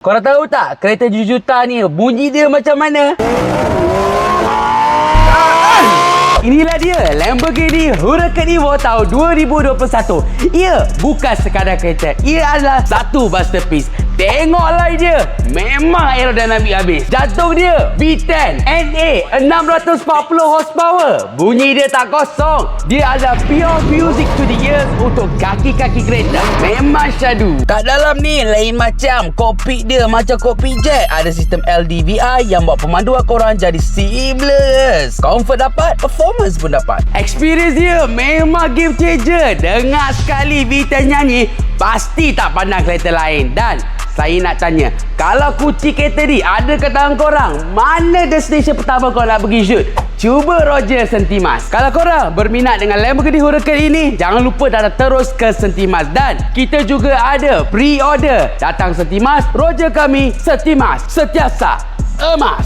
Korang tahu tak kereta 7 juta ni bunyi dia macam mana? Inilah dia Lamborghini Huracan Evo tahun 2021. Ia bukan sekadar kereta, ia adalah satu masterpiece. Tengoklah dia, memang aerodinamik habis. Jantung dia V10 NA 640 horsepower. Bunyi dia tak kosong. Dia ada pure music to the ears untuk kaki-kaki kereta. Memang syadu. Kat dalam ni lain macam. Kokpit dia macam kokpit jet. Ada sistem LDVI yang buat pemanduan korang jadi seamless. Comfort dapat, performance pun dapat. Experience dia memang game changer. Dengar sekali V10 nyanyi, pasti tak pandang kereta lain. Dan saya nak tanya, kalau kunci kereta ni ada kat tangan korang, mana destination pertama korang nak pergi shoot? Cuba Roger Sentimas. Kalau korang berminat dengan Lamborghini Huracan ini, jangan lupa datang terus ke Sentimas. Dan kita juga ada pre-order. Datang Sentimas, Roger kami, Sentimas, setiasa emas.